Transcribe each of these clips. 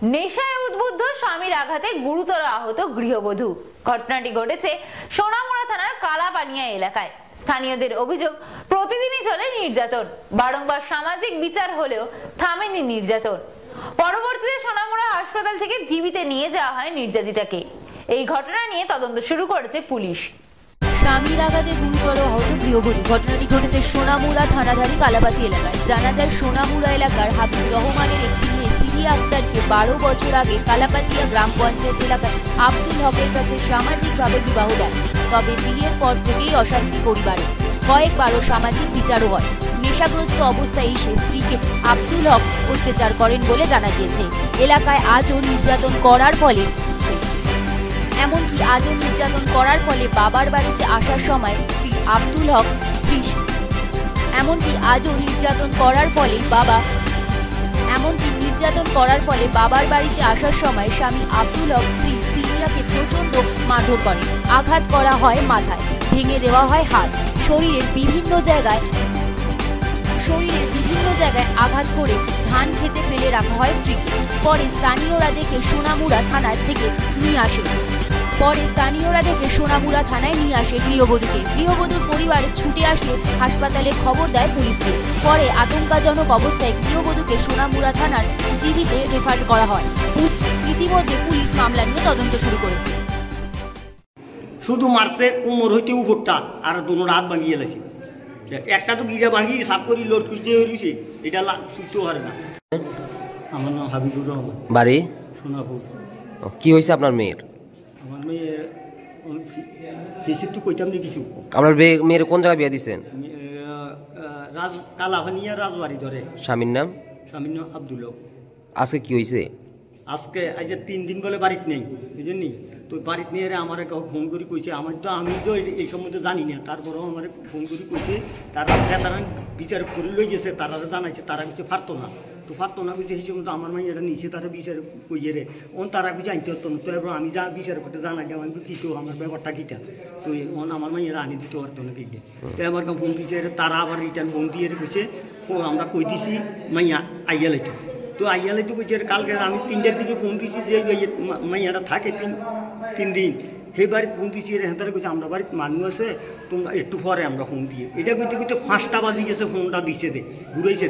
নেশায় উদ্বুদ্ধ স্বামীর আঘাতে গুরুতর আহত গৃহবধূ। ঘটনাটি ঘটেছে সোনামুড়া থানার কালাপানিয়া এলাকায়। স্থানীয়দের অভিযোগ, প্রতিদিনই চলে নির্যাতন। বারংবার সামাজিক বিচার হলেও থামেনি নির্যাতন। পরবর্তীতে সোনামুড়া হাসপাতাল থেকে জীবিত নিয়ে যাওয়া হয় নির্যাতিতাকে। এই ঘটনা নিয়ে তদন্ত শুরু করেছে পুলিশ। স্বামীর আঘাতে গুরুতর আহত গৃহবধূ। ঘটনাটি ঘটেছে সোনামুড়া থানাধারী কালাপাতি এলাকায়। জানা যায়, সোনামুড়া এলাকার হাবিব রহমানের একটি মেয়ে সিরিয়া আক্তারকে 12 বছর আগে কালাপাতিয়া গ্রাম পঞ্চায়েত এলাকার আব্দুল হকের কাছে সামাজিকভাবে বিবাহ দেন। তবে বিয়ের পর থেকেই অশান্তি পরিবারে, কয়েকবারও সামাজিক বিচারও হয়। নেশাগ্রস্ত অবস্থায় এসে স্ত্রীকে আব্দুল হক অত্যাচার করেন বলে জানা গিয়েছে। এলাকায় আজও নির্যাতন করার ফলে বাবার বাড়িতে আসার সময় স্ত্রী আব্দুল হক বাবার বাড়িতে আসার সময় স্বামী আব্দুল হক স্ত্রী সিরিয়াকে প্রচন্ড মারধর করেন। আঘাত করা হয় মাথায়, ভেঙে দেওয়া হয় হাত, শরীরের বিভিন্ন জায়গায় আঘাত করে ধান খেতে ফেলে রাখা হয় স্ত্রীকে। পরে স্থানীয়রা দেখে সোনামুড়া থানায় নিয়ে আসে গৃহবধূকে। গৃহবধূর পরিবারে ছুটে আসলে হাসপাতালে খবর দেয় পুলিশকে। পরে আতঙ্কজনক অবস্থায় গৃহবধূকে সোনামুড়া থানার জিবিতে রেফার করা হয়। ইতিমধ্যে পুলিশ মামলা নিয়ে তদন্ত শুরু করেছে। শুধু মারছে কোমর হইতে উপরটা, আর দুটো হাত ভাঙিয়ে গেছে। একটা তো গিরা ভাঙি সাপ করি লোড খুঁজতে হয়েছে, এটা ছুটতেও পারে না। আমার নাম হাবিবুর রহমান, বাড়ি সোনাপুর। কি হয়েছে আপনার মেয়ের? আমার মেয়ে তো কইতাম না কিছু। আপনার মেয়ের কোন জায়গায় বিয়ে দিচ্ছেন? কালাপানিয়া রাজবাড়ি ধরে। স্বামীর নাম? স্বামীর নাম আব্দুল হক। আজকে কি হয়েছে? আজকে আজ 3 দিন বলে বাড়িতে নেই, বুঝলেন? তো বাড়িতে নিয়ে আমার ফোন করে কইছে, আমি তো এই সম্বন্ধে জানি না। তারপরেও আমার ফোন করে কইছে তারা বিচার করে লই গেছে, তারা জানাইছে তারা কিছু পারতো না। তো পারতো না কইছে, সেই সময় আমার মাই এটা নিচে তারা বিচার কইয়ে রে তারা কিছু আনতে পারতো না। তো এবার আমি যা বিচার করতে জানাই আমি কী তো আমার ব্যাপারটা কীটা, তো আমার মাই এটা আনি দিতে পারতো না কীটা। তো আমার ফোন দিয়েছে, তারা আবার রিটার্ন ফোন দিয়ে কইছে আমরা কই দিছি মাইয়া আইয়া লাইতো। তো আইয়া লাইতো কইছে কালকে আমি 3টার দিকে ফোন দিছি যে মাইয়াটা থাকে 3 দিন। সেই বাড়িতে ফোন দিচ্ছি, হেঁতারে কইছে আমরা বাড়িতে মানুষ আছে, তোমরা একটু পরে আমরা ফোন দিয়ে। এটা কইতে কইতে 5টা বাজি গেছে, ফোনটা দিছে ঘুরাইছে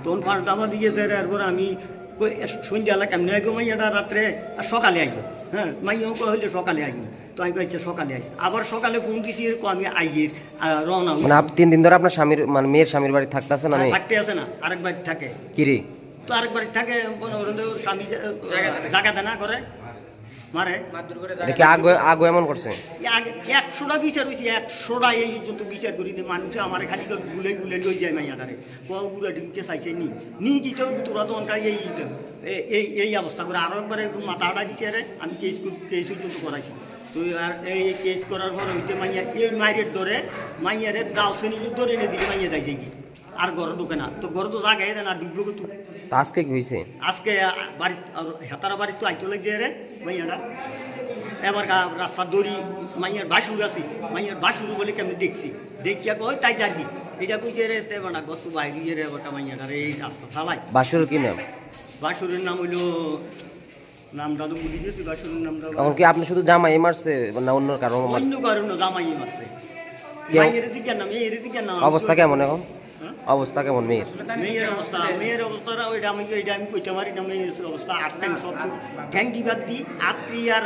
তখন 5টা বাজি গেছে। এরপর আমি সন্ধ্যাবেলা কেমনি আইব মাইয়াটা রাত্রে, আর সকালে আইব। হ্যাঁ, মাইয়াও হইলে সকালে আইব। তো আমি কইছে সকালে আইস, আবার সকালে ফোন দিচ্ছি আমি আইয়ের রওনা। মানে 3 দিন ধরে আপনার স্বামীর মেয়ের স্বামীর বাড়ি থাকতেছে না? থাকতে আছে না, আরেক বাড়ি থাকে। কি রে? তো আরেক বাড়ি থাকে, স্বামী জায়গা দেয় না করে মারে। আগে এমন করছে 100টা বিচার হয়েছে, 100টা এই যত বিচার করি মানুষ আমার খালি গুলে লই যায় মাইয়াটারে। গুড়া ঢুকতে চাইছে নি দিত তোরা তো এই অবস্থা করে। আরো একবারে মাথাটা দিচ্ছে রে, আমি কেস পর্যন্ত করাইছি। তো আর এই কেস করার পর হইতে মাইয়া এই মাইরের ধরে মাইয়ারে দাও শ্রেণী ধরে এনে দিলে মাইয়া যাইছে কি আর ঘরে ঢুকে না। তো ঘরে তো জায়গায় দেয় না, ঢুকবো তো। আজকে কি হয়েছে? আজকে বাড়ি হেতারা বাড়ি তো আইতে লাগছে রে মাইয়াটা। এবার রাস্তা দড়ি মাইয়ার বাসুর আছে, মাইয়ার বাসুর বলে কেমন দেখিয়া কই তাই যাবি এটা কইছে রে। তে না গত বাইরে রে ওটা মাইয়াটা রে এই রাস্তা থালাই। বাসুর কি নাম? বাসুরের নাম হইল, নামটা তো ভুলে গেছি বাসুরের নামটা। এখন কি আপনি শুধু জামাই মারছে না অন্য কারণ? অন্য কারণ জামাই মারছে। মাইয়ের দিকে নাম এর দিকে নাম। অবস্থা কেমন এখন? অবস্থা কেমন মেয়ের? মেয়ের অবস্থাটা ওইটা আমি কইতে পারি না। মেয়ের অবস্থা আটটাই সব ঠ্যাং দিবার দিই আত্রি, আর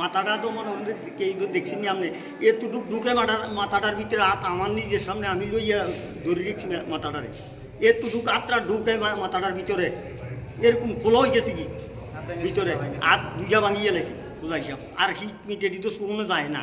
মাথাটা তো মনে হলে কেউ দেখছিনি আপনি এতটুক ঢুকে মাথাটার ভিতরে হাত আমার নিজের সামনে আমি লইয়া ধরে রেখছি মাথাটারে। এতটুক আত্রা ঢুকে মাথাটার ভিতরে এরকম খোলা হয়ে গেছে কি ভিতরে হাত দুইটা ভাঙিয়ে গেছে বুঝাইছি। আর হিট মিটে তো শুকনো যায় না।